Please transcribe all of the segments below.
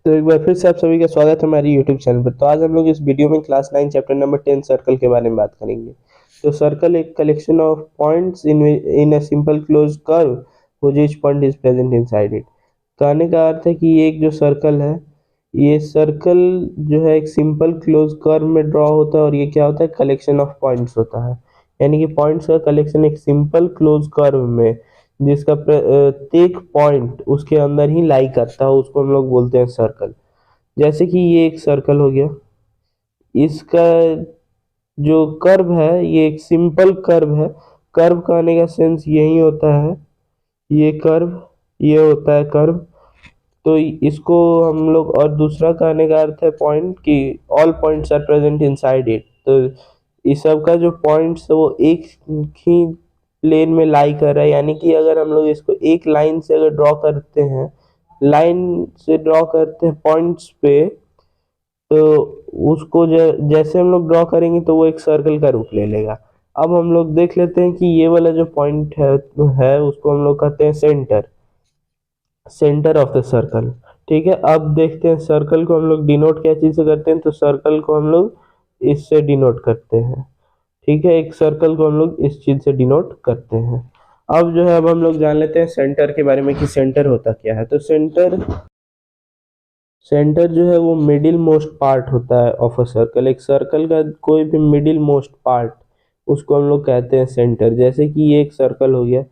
तो एक बार फिर से आप सभी का स्वागत है हमारी यूट्यूब चैनल पर। तो आज हम लोग इस वीडियो में क्लास 9 चैप्टर नंबर 10 सर्कल के बारे में बात करेंगे। तो सर्कल एक collection of points in a simple close curve which each point is present inside it. कहने का अर्थ है कि ये एक जो सर्कल है, ये सर्कल जो है एक सिंपल क्लोज कर्व में ड्रॉ होता है और ये क्या होता है, कलेक्शन ऑफ पॉइंट्स होता है। यानी कि पॉइंट्स का कलेक्शन एक सिंपल क्लोज कर्व में, जिसका प्रत्येक पॉइंट उसके अंदर ही लाई करता है, उसको हम लोग बोलते हैं सर्कल। जैसे कि ये एक सर्कल हो गया, इसका जो कर्व है ये एक सिंपल कर्व है। कर्व कहने का सेंस यही होता है, ये कर्व, ये होता है कर्व। तो इसको हम लोग, और दूसरा कहने का अर्थ है पॉइंट, कि all points are present inside it. तो इस सब का जो पॉइंट्स है वो एक ही प्लेन में लाई कर रहा है। यानी कि अगर हम लोग इसको एक लाइन से अगर ड्रॉ करते हैं, लाइन से ड्रॉ करते हैं पॉइंट्स पे, तो उसको जैसे हम लोग ड्रॉ करेंगे तो वो एक सर्कल का रूप ले लेगा। अब हम लोग देख लेते हैं कि ये वाला जो पॉइंट है उसको हम लोग कहते हैं centre, centre of the circle. ठीक है, अब देखते हैं सर्कल को हम लोग डिनोट क्या चीज से करते हैं। तो सर्कल को हम लोग इससे डिनोट करते हैं। ठीक है, एक सर्कल को हम लोग इस चीज से डिनोट करते हैं। अब जो है, अब हम लोग जान लेते हैं सेंटर के बारे में कि सेंटर होता क्या है। तो सेंटर, सेंटर जो है वो मिडिल मोस्ट पार्ट होता है ऑफ अ सर्कल। एक सर्कल का कोई भी मिडिल मोस्ट पार्ट, उसको हम लोग कहते हैं सेंटर। जैसे कि ये एक सर्कल हो गया,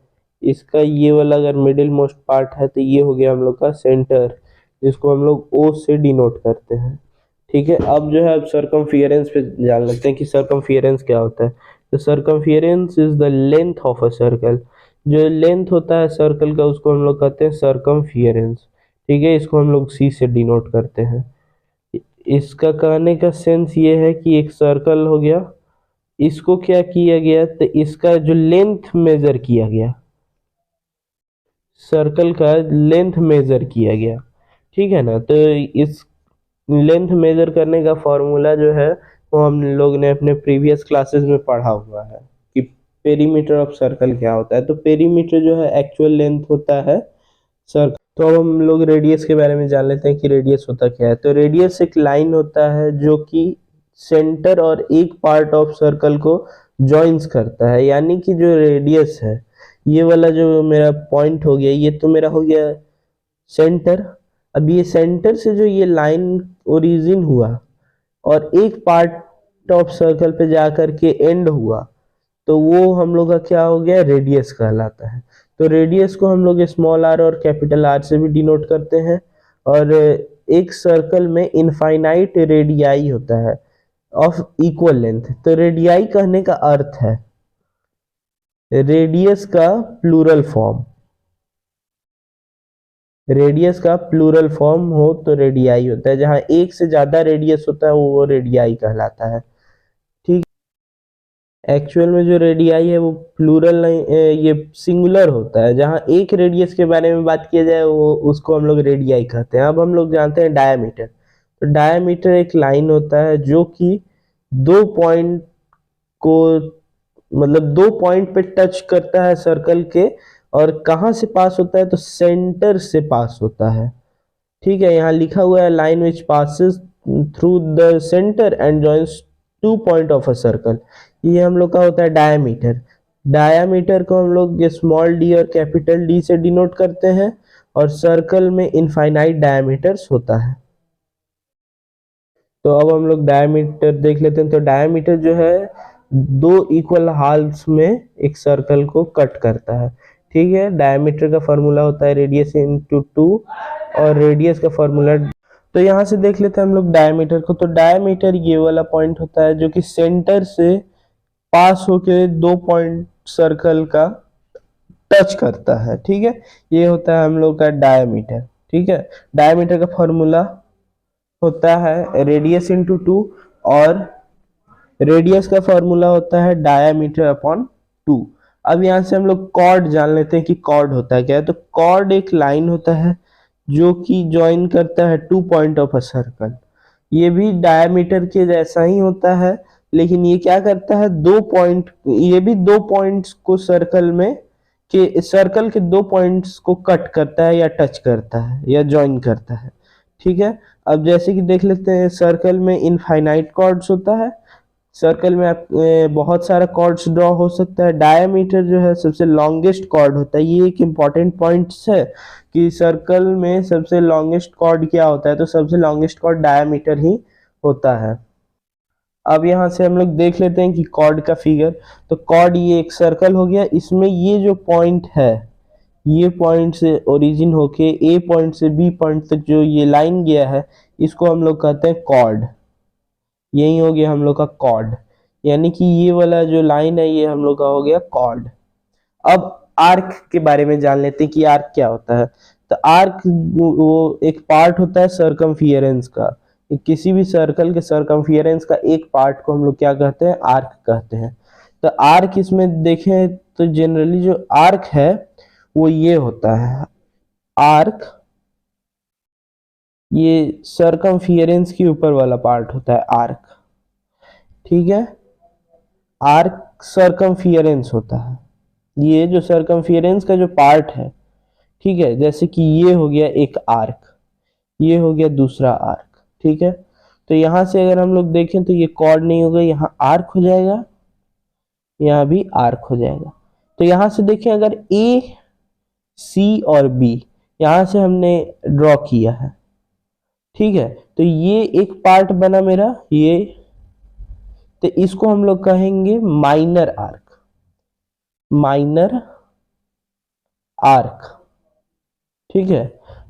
इसका ये वाला अगर मिडिल मोस्ट पार्ट है तो ये हो गया हम लोग का सेंटर, जिसको हम लोग ओ से डिनोट करते हैं। ठीक है, अब जो है, अब सर्कमफियरेंस पे जान लेते हैं कि सर्कमफियरेंस क्या होता है। तो circumference is the length of a circle. जो लेंथ होता है सर्कल का उसको हम लोग कहते हैं सर्कमफियरेंस। ठीक है, इसको हम लोग सी से डिनोट करते हैं। इसका कहने का सेंस ये है कि एक सर्कल हो गया, इसको क्या किया गया, तो इसका जो लेंथ मेजर किया गया, सर्कल का लेंथ मेजर किया गया। ठीक है ना। तो इस लेंथ मेजर करने का फॉर्मूला जो है वो हम लोग ने अपने प्रीवियस क्लासेस में पढ़ा हुआ है कि पेरीमीटर ऑफ सर्कल क्या होता है। तो पेरीमीटर जो है एक्चुअल लेंथ होता है सर्कल। तो अब हम लोग रेडियस के बारे में जान लेते हैं कि रेडियस होता क्या है। तो रेडियस एक लाइन होता है जो कि सेंटर और एक पार्ट ऑफ सर्कल को जॉइंस करता है। यानी कि जो रेडियस है, ये वाला जो मेरा पॉइंट हो गया, ये तो मेरा हो गया सेंटर। अब ये सेंटर से जो ये लाइन ओरिजिन हुआ और एक पार्ट ऑफ सर्कल पे जाकर के एंड हुआ, तो वो हम लोग का क्या हो गया, रेडियस कहलाता है। तो रेडियस को हम लोग स्मॉल आर और कैपिटल आर से भी डिनोट करते हैं। और एक सर्कल में इनफाइनाइट रेडियाई होता है ऑफ इक्वल लेंथ। तो रेडियाई कहने का अर्थ है रेडियस का प्लूरल फॉर्म। रेडियस का प्लूरल फॉर्म हो तो रेडियाई होता है। जहां एक से ज्यादा रेडियस होता है वो रेडियाई कहलाता है। ठीक, एक्चुअल में जो रेडियाई है वो प्लूरल नहीं, ये सिंगुलर होता है। जहां एक रेडियस के बारे में बात किया जाए वो, उसको हम लोग रेडियाई कहते हैं। अब हम लोग जानते हैं डायमीटर। तो डायमीटर एक लाइन होता है जो कि दो पॉइंट को, मतलब दो पॉइंट पे टच करता है सर्कल के, और कहाँ से पास होता है, तो सेंटर से पास होता है। ठीक है, यहाँ लिखा हुआ है line which passes through the centre and joins two point of a circle. ये हम लोग का होता है डायमीटर। डायमीटर को हम लोग स्मॉल डी और कैपिटल डी से डिनोट करते हैं, और सर्कल में इनफाइनाइट डायमीटर्स होता है। तो अब हम लोग डायमीटर देख लेते हैं। तो डायमीटर जो है दो इक्वल हाल्स में एक सर्कल को कट करता है। ठीक है, डायमीटर का फॉर्मूला होता है रेडियस इंटू 2, और रेडियस का फॉर्मूला। तो यहाँ से देख लेते हैं हम लोग डायमीटर को। तो डायमीटर ये वाला पॉइंट होता है जो कि सेंटर से पास होके दो पॉइंट सर्कल का टच करता है। ठीक है, ये होता है हम लोग का डायमीटर। ठीक है, डायमीटर का फॉर्मूला होता है रेडियस इंटू 2, और रेडियस का फॉर्मूला होता है डायमीटर अपॉन 2। अब यहाँ से हम लोग कॉर्ड जान लेते हैं कि कॉर्ड होता है क्या है। तो कॉर्ड एक लाइन होता है जो कि ज्वाइन करता है two point of a circle. ये भी डायमीटर के जैसा ही होता है, लेकिन ये क्या करता है, दो पॉइंट, ये भी दो पॉइंट्स को सर्कल में, के सर्कल के दो पॉइंट्स को कट करता है या टच करता है या ज्वाइन करता है। ठीक है। अब जैसे कि देख लेते हैं, सर्कल में इनफाइनाइट कॉर्ड्स होता है। सर्कल में आप बहुत सारा कॉर्ड्स ड्रॉ हो सकता है। डायमीटर जो है सबसे लॉन्गेस्ट कॉर्ड होता है। ये एक इम्पॉर्टेंट पॉइंट्स है कि सर्कल में सबसे लॉन्गेस्ट कॉर्ड क्या होता है, तो सबसे लॉन्गेस्ट कॉर्ड डायमीटर ही होता है। अब यहाँ से हम लोग देख लेते हैं कि कॉर्ड का फिगर। तो कॉर्ड ये एक सर्कल हो गया, इसमें ये जो पॉइंट है, ये पॉइंट से ओरिजिन होके ए पॉइंट से बी पॉइंट तक जो ये लाइन गया है, इसको हम लोग कहते हैं कॉर्ड। यही हो गया हम लोग का कॉर्ड, यानी कि ये वाला जो लाइन है ये हम लोग का हो गया कॉर्ड। अब आर्क के बारे में जान लेते हैं कि आर्क क्या होता है। तो आर्क वो एक पार्ट होता है सरकमफियरेंस का। किसी भी सर्कल के सरकमफियरेंस का एक पार्ट को हम लोग क्या कहते हैं, आर्क कहते हैं। तो आर्क इसमें देखें तो जनरली जो आर्क है वो ये होता है। आर्क ये सरकमफियरेंस के ऊपर वाला पार्ट होता है आर्क, ठीक है। आर्क सरकमफियरेंस होता है, ये जो सरकमफियरेंस का जो पार्ट है, ठीक है। जैसे कि ये हो गया एक आर्क, ये हो गया दूसरा आर्क, ठीक है। तो यहां से अगर हम लोग देखें तो ये कॉर्ड नहीं होगा, यहाँ आर्क हो जाएगा, यहाँ भी आर्क हो जाएगा। तो यहां से देखें, अगर ए सी और बी यहां से हमने ड्रॉ किया है, ठीक है। तो ये एक पार्ट बना मेरा ये, तो इसको हम लोग कहेंगे माइनर आर्क, माइनर आर्क, ठीक है।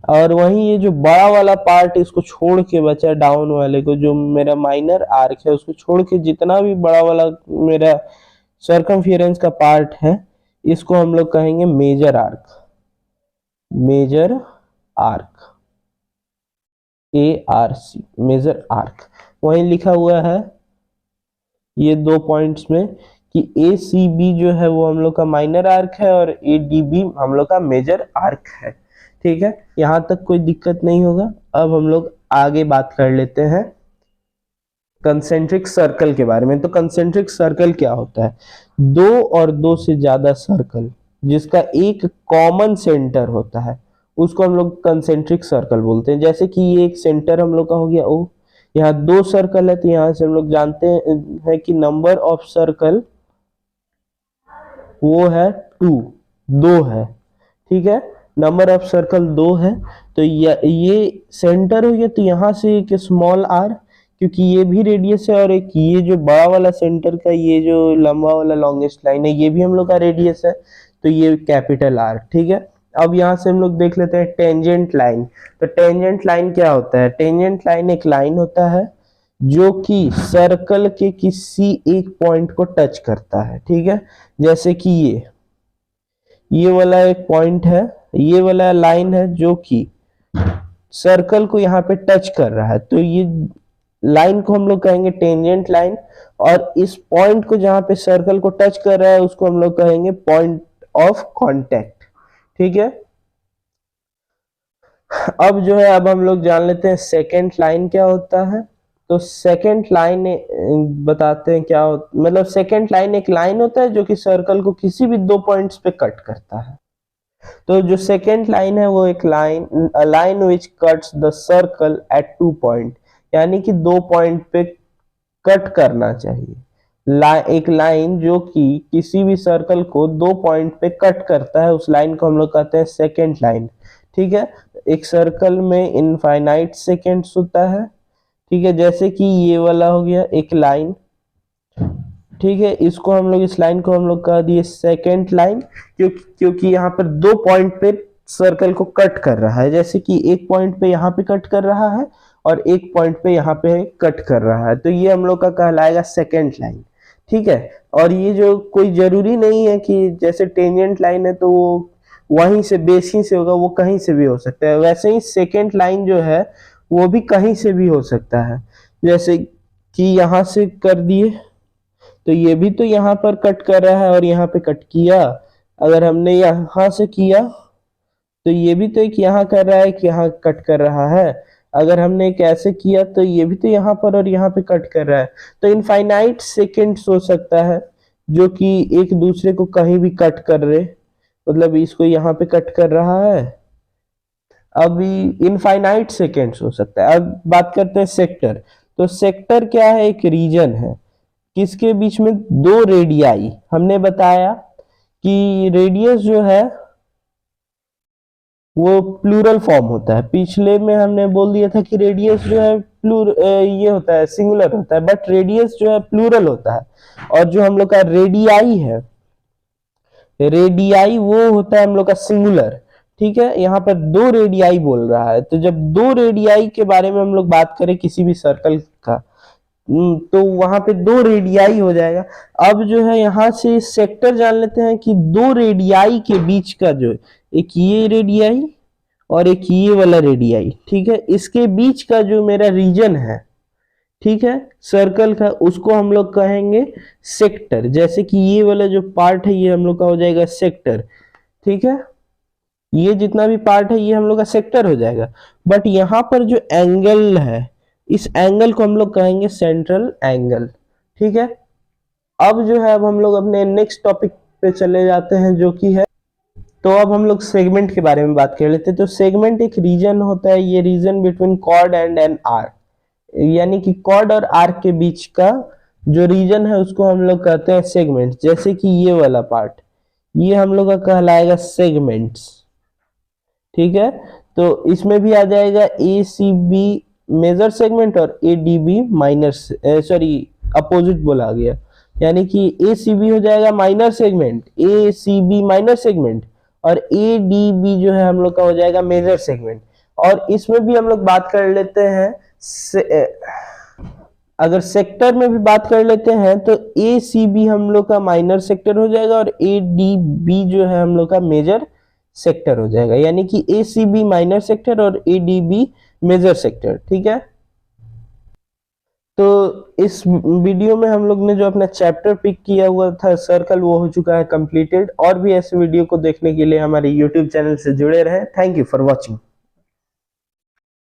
और वहीं ये जो बड़ा वाला पार्ट इसको छोड़ के बचा डाउन वाले को, जो मेरा माइनर आर्क है, उसको छोड़ के जितना भी बड़ा वाला मेरा सर्कमफियरेंस का पार्ट है, इसको हम लोग कहेंगे major arc, major arc, A R C, major arc. वहीं लिखा हुआ है ये दो पॉइंट्स में कि ए सी बी जो है वो हम लोग का माइनर आर्क है और ए डी बी हम लोग का मेजर आर्क है, ठीक है। यहां तक कोई दिक्कत नहीं होगा। अब हम लोग आगे बात कर लेते हैं कंसेंट्रिक सर्कल के बारे में। तो कंसेंट्रिक सर्कल क्या होता है, दो और दो से ज्यादा सर्कल जिसका एक कॉमन सेंटर होता है, उसको हम लोग कंसेंट्रिक सर्कल बोलते हैं। जैसे कि ये एक सेंटर हम लोग का हो गया ओ, यहाँ दो सर्कल है, तो यहां से हम लोग जानते हैं कि नंबर ऑफ सर्कल वो है 2, दो है, ठीक है। नंबर ऑफ सर्कल 2 है। तो ये सेंटर हो गया, तो यहाँ से एक स्मॉल आर, क्योंकि ये भी रेडियस है, और एक ये जो बड़ा वाला सेंटर का ये जो लंबा वाला लॉन्गेस्ट लाइन है, ये भी हम लोग का रेडियस है, तो ये कैपिटल आर, ठीक है। अब यहाँ से हम लोग देख लेते हैं टेंजेंट लाइन। तो टेंजेंट लाइन क्या होता है, टेंजेंट लाइन एक लाइन होता है जो कि सर्कल के किसी एक पॉइंट को टच करता है, ठीक है। जैसे कि ये वाला एक पॉइंट है, ये वाला लाइन है जो कि सर्कल को यहाँ पे टच कर रहा है, तो ये लाइन को हम लोग कहेंगे टेंजेंट लाइन। और इस पॉइंट को जहां पे सर्कल को टच कर रहा है उसको हम लोग कहेंगे पॉइंट ऑफ कांटेक्ट, ठीक है। अब जो है, अब हम लोग जान लेते हैं सेकेंड लाइन क्या होता है। तो सेकेंड लाइन बताते हैं क्या मतलब सेकेंड लाइन एक लाइन होता है जो कि सर्कल को किसी भी दो पॉइंट्स पे कट करता है। तो जो सेकेंड लाइन है वो एक line, a line which cuts the circle eight 2 point, यानी कि 2 पॉइंट पे कट करना चाहिए। एक लाइन जो कि किसी भी सर्कल को 2 पॉइंट पे कट करता है, उस लाइन को हम लोग कहते हैं सेकेंड लाइन, ठीक है। एक सर्कल में इनफाइनाइट सेकेंड्स होता है, ठीक है। जैसे कि ये वाला हो गया एक लाइन, ठीक है। इसको हम लोग, इस लाइन को हम लोग कह दिए सेकेंड लाइन, क्योंकि यहाँ पर 2 पॉइंट पे सर्कल को कट कर रहा है। जैसे कि एक पॉइंट पे यहाँ पे कट कर रहा है और एक पॉइंट पे यहाँ पे कट कर रहा है, तो ये हम लोग का कहलाएगा सेकेंड लाइन, ठीक है। और ये जो कोई जरूरी नहीं है कि जैसे टेंजेंट लाइन है तो वो वहीं से बेस ही से होगा, वो कहीं से भी हो सकता है। वैसे ही सेकेंड लाइन जो है वो भी कहीं से भी हो सकता है। जैसे कि यहाँ से कर दिए तो ये भी तो यहाँ पर कट कर रहा है और यहाँ पे कट किया। अगर हमने यहाँ से किया तो ये भी तो एक यहाँ कर रहा है कि यहाँ कट कर रहा है। अगर हमने एक ऐसे किया तो ये भी तो यहाँ पर और यहाँ पे कट कर रहा है। तो इनफाइनाइट सेकेंड्स हो सकता है जो कि एक दूसरे को कहीं भी कट कर रहे, मतलब इसको यहाँ पे कट कर रहा है, अभी इनफाइनाइट सेकेंड्स हो सकता है। अब बात करते हैं सेक्टर। तो सेक्टर क्या है? एक रीजन है किसके बीच में? दो रेडियाई। हमने बताया कि रेडियस जो है वो प्लूरल फॉर्म होता है। पिछले में हमने बोल दिया था कि रेडियस जो है ये होता है, सिंगुलर होता है, बट रेडियस जो है प्लूरल होता है। और जो हम लोग का रेडियाई है, रेडियाई वो होता है हम लोग का सिंगुलर। ठीक है, यहाँ पर दो रेडियाई बोल रहा है। तो जब दो रेडियाई के बारे में हम लोग बात करें किसी भी सर्कल का, तो वहां पे दो रेडियाई हो जाएगा। अब जो है यहाँ से सेक्टर जान लेते हैं कि दो रेडियाई के बीच का जो एक ये रेडियाई और एक ये वाला रेडियाई, ठीक है, इसके बीच का जो मेरा रीजन है, ठीक है, सर्कल का, उसको हम लोग कहेंगे सेक्टर। जैसे कि ये वाला जो पार्ट है ये हम लोग का हो जाएगा सेक्टर। ठीक है, ये जितना भी पार्ट है ये हम लोग का सेक्टर हो जाएगा। बट यहाँ पर जो एंगल है, इस एंगल को हम लोग कहेंगे सेंट्रल एंगल। ठीक है, अब जो है अब हम लोग अपने नेक्स्ट टॉपिक पे चले जाते हैं जो कि है, तो अब हम लोग सेगमेंट के बारे में बात कर लेते हैं। तो सेगमेंट एक रीजन होता है, ये region between chord and an arc, यानी कि कॉर्ड और आर्क के बीच का जो रीजन है उसको हम लोग कहते हैं सेगमेंट। जैसे कि ये वाला पार्ट, ये हम लोग का कहलाएगा सेगमेंट्स। ठीक है, तो इसमें भी आ जाएगा A C B major segment और A D B minor, sorry opposite बोला गया, यानी कि ए सी बी हो जाएगा minor segment, A C B minor segment, और ए डी बी जो है हम लोग का हो जाएगा मेजर सेगमेंट। और इसमें भी हम लोग बात कर लेते हैं अगर सेक्टर में भी बात कर लेते हैं तो ए सी बी हम लोग का माइनर सेक्टर हो जाएगा और ए डी बी जो है हम लोग का मेजर सेक्टर हो जाएगा, यानी कि A C B minor sector और A D B major sector. ठीक है, तो इस वीडियो में हम लोग ने जो अपना चैप्टर पिक किया हुआ था सर्कल, वो हो चुका है कंप्लीटेड। और भी ऐसे वीडियो को देखने के लिए हमारे यूट्यूब चैनल से जुड़े रहे। Thank you for watching.